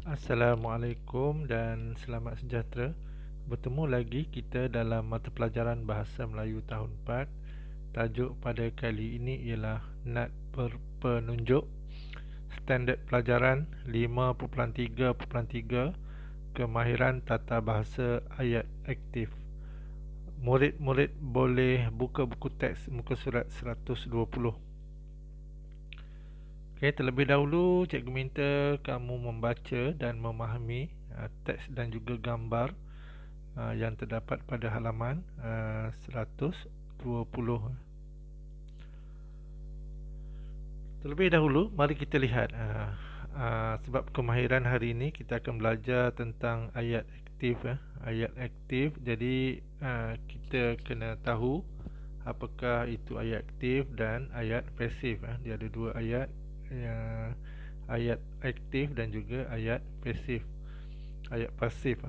Assalamualaikum dan selamat sejahtera. Bertemu lagi kita dalam mata pelajaran Bahasa Melayu tahun 4. Tajuk pada kali ini ialah Nat Penunjuk. Standard pelajaran 5.3.3, Kemahiran Tata Bahasa Ayat Aktif. Murid-murid boleh buka buku teks muka surat 120. Okey, terlebih dahulu cikgu minta kamu membaca dan memahami teks dan juga gambar yang terdapat pada halaman 120. Terlebih dahulu mari kita lihat sebab kemahiran hari ini kita akan belajar tentang ayat aktif. Ayat aktif, jadi kita kena tahu apakah itu ayat aktif dan ayat pasif. Dia ada dua ayat, ayat aktif dan juga ayat pasif. Ayat pasif.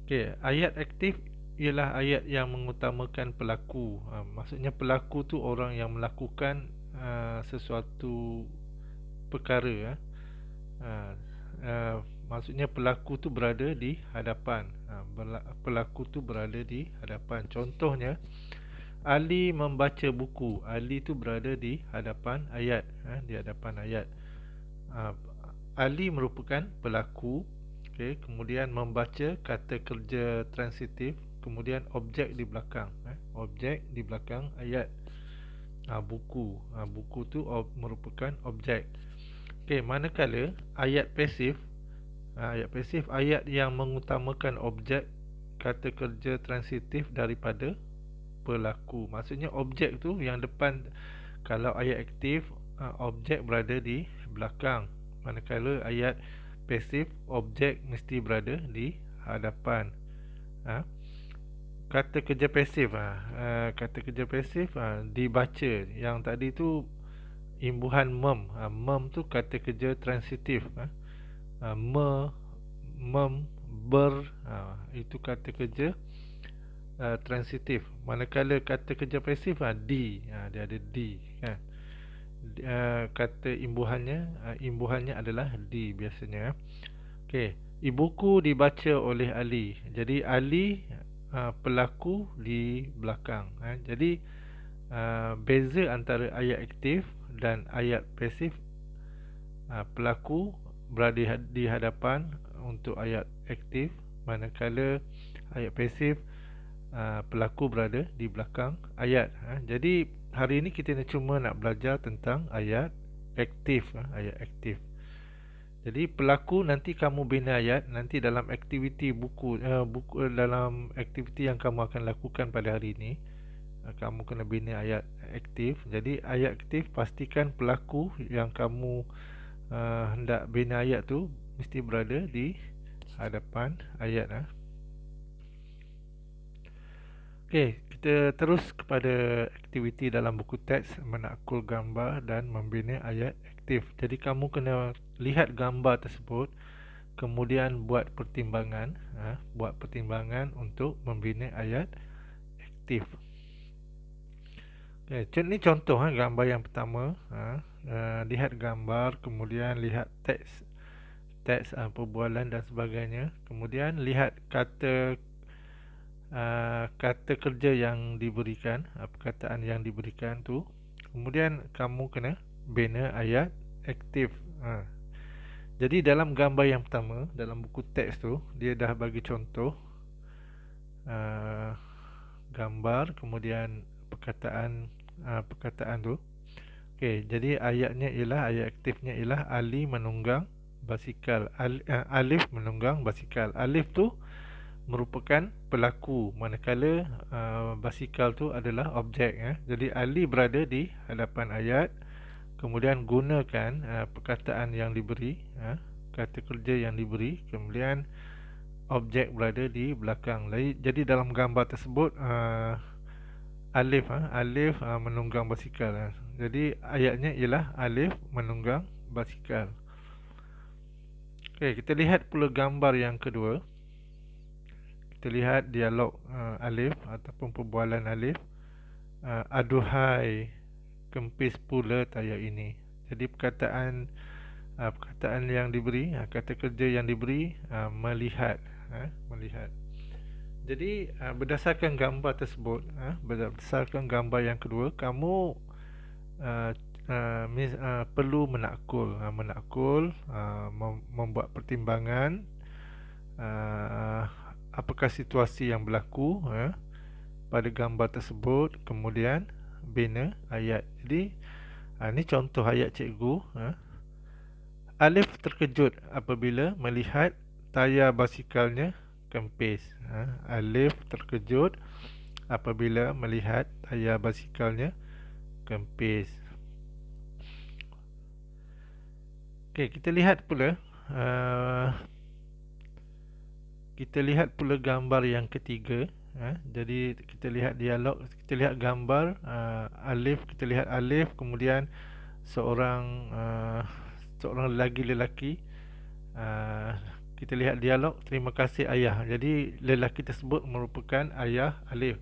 Okey, ayat aktif ialah ayat yang mengutamakan pelaku. Maksudnya pelaku tu orang yang melakukan sesuatu perkara. Maksudnya pelaku tu berada di hadapan. Pelaku tu berada di hadapan. Contohnya, Ali membaca buku. Ali tu berada di hadapan ayat. Di hadapan ayat. Ali merupakan pelaku. Okay. Kemudian membaca kata kerja transitif. Kemudian objek di belakang. Objek di belakang ayat. Buku. Buku tu merupakan objek. Okay. Manakala ayat pasif. Ayat yang mengutamakan objek kata kerja transitif daripada pelaku. Maksudnya objek tu yang depan. Kalau ayat aktif, objek berada di belakang. Manakala ayat pasif, objek mesti berada di hadapan. Kata kerja pasif, kata kerja pasif dibaca. Yang tadi tu imbuhan mem. Mem tu kata kerja transitif. Mem, ber, itu kata kerja transitif. Manakala kata kerja pasif, di, dia ada di, kan. Kata imbuhannya adalah di biasanya. Okey, ibuku dibaca oleh Ali. Jadi Ali pelaku di belakang. Jadi beza antara ayat aktif dan ayat pasif, pelaku berada di hadapan untuk ayat aktif, manakala ayat pasif pelaku berada di belakang ayat. Jadi hari ini kita cuma nak belajar tentang ayat aktif. Ayat aktif. Jadi pelaku nanti kamu bina ayat. Nanti dalam aktiviti buku dalam aktiviti yang kamu akan lakukan pada hari ini, kamu kena bina ayat aktif. Jadi ayat aktif, pastikan pelaku yang kamu hendak bina ayat tu mesti berada di hadapan ayat. Okey, kita terus kepada aktiviti dalam buku teks menakul gambar dan membina ayat aktif. Jadi kamu kena lihat gambar tersebut, kemudian buat pertimbangan, untuk membina ayat aktif. Okey, ini contoh gambar yang pertama. Lihat gambar, kemudian lihat teks perbualan dan sebagainya. Kemudian lihat kata kerja yang diberikan, perkataan yang diberikan tu. Kemudian kamu kena bina ayat aktif. Jadi dalam gambar yang pertama, dalam buku teks tu, dia dah bagi contoh gambar, kemudian perkataan tu. Okey, jadi ayatnya ialah, ayat aktifnya ialah Ali menunggang basikal. Alif menunggang basikal. Alif tu merupakan pelaku, manakala basikal tu adalah objek. Jadi Ali berada di hadapan ayat. Kemudian gunakan perkataan yang diberi, kata kerja yang diberi. Kemudian objek berada di belakang. Jadi dalam gambar tersebut Alif menunggang basikal. Jadi ayatnya ialah Alif menunggang basikal. Okey, kita lihat pula gambar yang kedua. Kita lihat dialog Alif ataupun perbualan Alif. Aduhai, kempis pula tayar ini. Jadi perkataan perkataan yang diberi, kata kerja yang diberi, melihat, melihat. Jadi berdasarkan gambar tersebut, berdasarkan gambar yang kedua, kamu uh, perlu menakul, membuat pertimbangan apakah situasi yang berlaku pada gambar tersebut, kemudian bina ayat. Jadi ini contoh ayat cikgu. Alif terkejut apabila melihat tayar basikalnya kempis. Alif terkejut apabila melihat tayar basikalnya kempis. Okey, kita lihat pula gambar yang ketiga. Jadi kita lihat dialog, kita lihat gambar Alif, kita lihat Alif, kemudian seorang lelaki. Kita lihat dialog, terima kasih ayah. Jadi lelaki tersebut merupakan ayah Alif.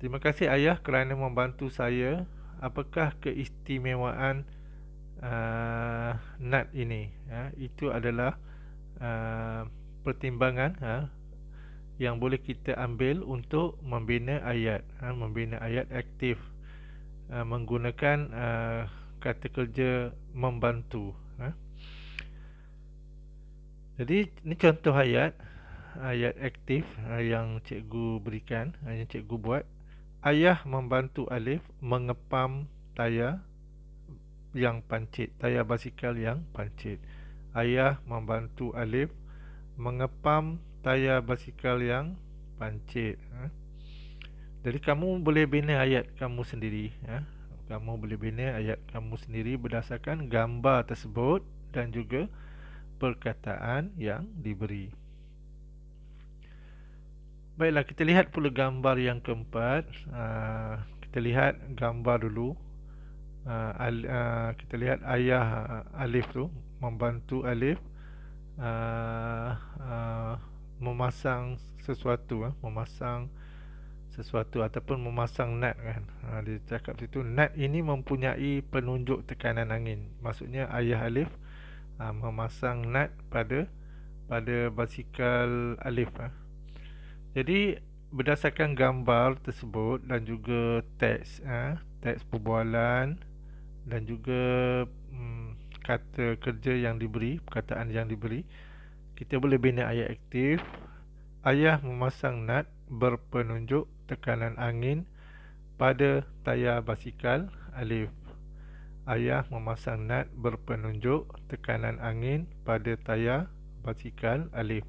Terima kasih ayah kerana membantu saya. Apakah keistimewaan nat ini? Itu adalah pertimbangan yang boleh kita ambil untuk membina ayat, membina ayat aktif menggunakan kata kerja membantu. Jadi ini contoh ayat aktif yang cikgu berikan, yang cikgu buat. Ayah membantu Alif mengepam tayar yang pancit, tayar basikal yang pancit. Ayah membantu Alif mengepam tayar basikal yang pancit. Jadi kamu boleh bina ayat kamu sendiri. Kamu boleh bina ayat kamu sendiri berdasarkan gambar tersebut dan juga perkataan yang diberi. Baiklah, kita lihat pula gambar yang keempat. Kita lihat gambar dulu. Kita lihat ayah Alif tu membantu Alif memasang sesuatu, memasang sesuatu ataupun memasang nut kan. Dia cakap situ, nut ini mempunyai penunjuk tekanan angin. Maksudnya ayah Alif memasang nut pada basikal Alif. Jadi berdasarkan gambar tersebut dan juga teks perbualan dan juga kata kerja yang diberi, perkataan yang diberi, kita boleh bina ayat aktif. Ayah memasang nut berpenunjuk tekanan angin pada tayar basikal Alif. Ayah memasang nut berpenunjuk tekanan angin pada tayar basikal Alif.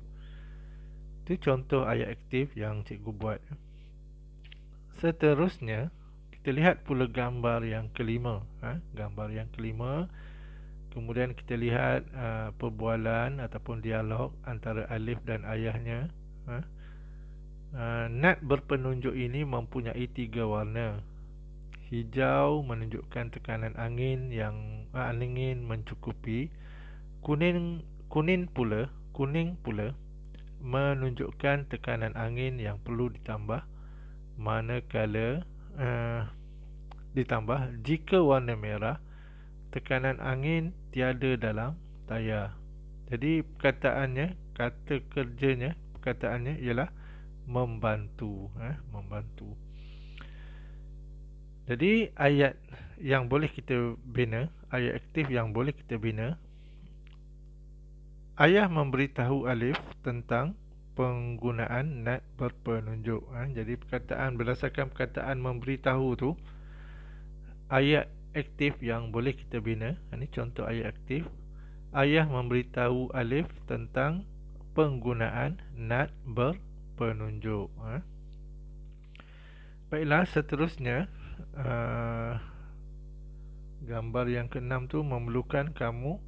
Itu contoh ayat aktif yang cikgu buat. Seterusnya, kita lihat pula gambar yang kelima. Gambar yang kelima. Kemudian kita lihat perbualan ataupun dialog antara Alif dan ayahnya. Nut berpenunjuk ini mempunyai 3 warna. Hijau menunjukkan tekanan angin yang angin mencukupi. Kuning pula menunjukkan tekanan angin yang perlu ditambah. Manakala ditambah jika warna merah, tekanan angin tiada dalam tayar. Jadi perkataannya, kata kerjanya, perkataannya ialah membantu. Membantu. Jadi ayat yang boleh kita bina, ayat aktif yang boleh kita bina. Ayah memberitahu Alif tentang penggunaan nut berpenunjuk. Jadi perkataan, berdasarkan perkataan memberitahu tu, ayat aktif yang boleh kita bina. Ini contoh ayat aktif. Ayah memberitahu Alif tentang penggunaan nut berpenunjuk. Baiklah, seterusnya gambar yang keenam tu memerlukan kamu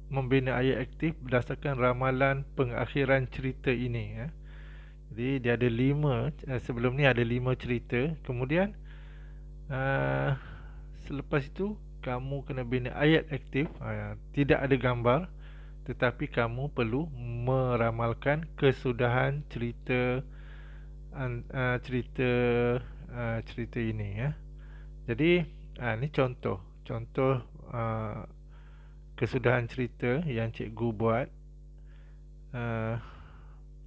membina ayat aktif berdasarkan ramalan pengakhiran cerita ini. Jadi dia ada 5, sebelum ni ada 5 cerita. Kemudian selepas itu kamu kena bina ayat aktif. Tidak ada gambar, tetapi kamu perlu meramalkan kesudahan cerita cerita ini. Jadi ini contoh kesudahan cerita yang cikgu buat.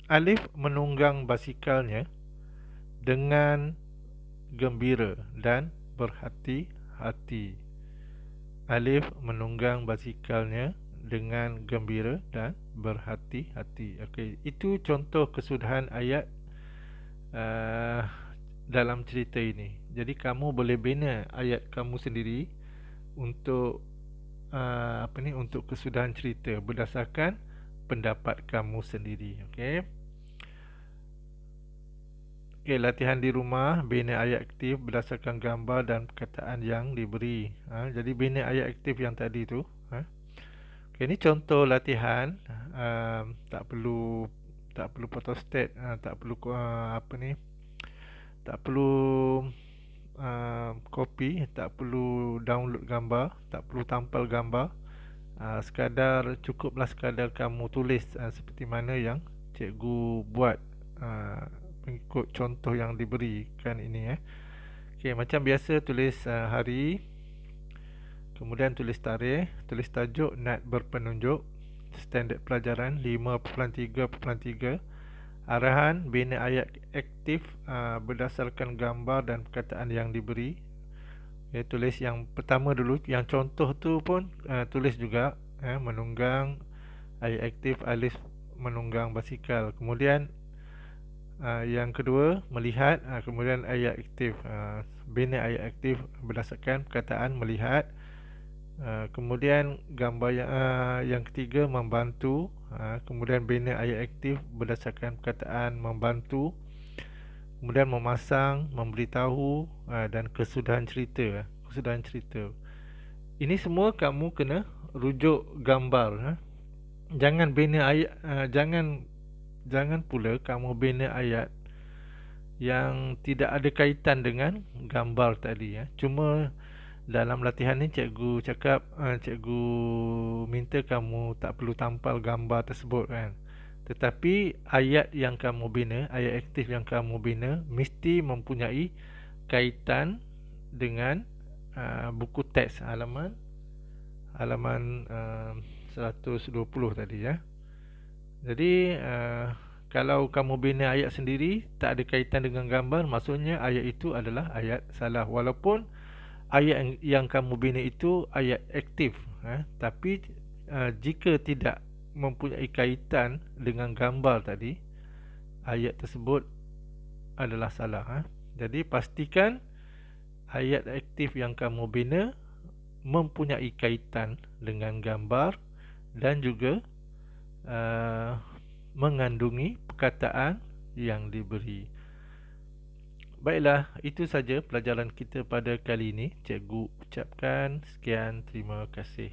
Alif menunggang basikalnya dengan gembira dan berhati-hati. Alif menunggang basikalnya dengan gembira dan berhati-hati. Okey, itu contoh kesudahan ayat dalam cerita ini. Jadi kamu boleh bina ayat kamu sendiri untuk untuk kesudahan cerita berdasarkan pendapat kamu sendiri. Okey. Okey, latihan di rumah, bina ayat aktif berdasarkan gambar dan perkataan yang diberi. Jadi bina ayat aktif yang tadi tu. Okey, ini contoh latihan. Tak perlu photostat, tak perlu tak perlu copy, tak perlu download gambar, tak perlu tampal gambar. Sekadar kamu tulis seperti mana yang cikgu buat, mengikut contoh yang diberikan ini. Okey, macam biasa tulis hari, kemudian tulis tarikh, tulis tajuk nat berpenunjuk, standard pelajaran 5.3.3. Arahan bina ayat aktif berdasarkan gambar dan perkataan yang diberi. Okay, tulis yang pertama dulu, yang contoh tu pun tulis juga, menunggang ayat aktif Alif menunggang basikal. Kemudian yang kedua melihat, kemudian ayat aktif, bina ayat aktif berdasarkan perkataan melihat. Kemudian gambar yang ketiga membantu, kemudian bina ayat aktif berdasarkan perkataan membantu. Kemudian memasang, memberitahu, dan kesudahan cerita. Ini semua kamu kena rujuk gambar. Jangan bina ayat, jangan pula kamu bina ayat yang tidak ada kaitan dengan gambar tadi. Cuma dalam latihan ni cikgu cakap, cikgu minta kamu tak perlu tampal gambar tersebut kan. Tetapi ayat yang kamu bina, ayat aktif yang kamu bina mesti mempunyai kaitan dengan buku teks halaman 120 tadi ya. Jadi kalau kamu bina ayat sendiri tak ada kaitan dengan gambar, maksudnya ayat itu adalah ayat salah. Walaupun ayat yang kamu bina itu ayat aktif, tapi jika tidak mempunyai kaitan dengan gambar tadi, ayat tersebut adalah salah. Jadi pastikan ayat aktif yang kamu bina mempunyai kaitan dengan gambar dan juga mengandungi perkataan yang diberi. Baiklah, itu saja pelajaran kita pada kali ini. Cikgu ucapkan sekian, terima kasih.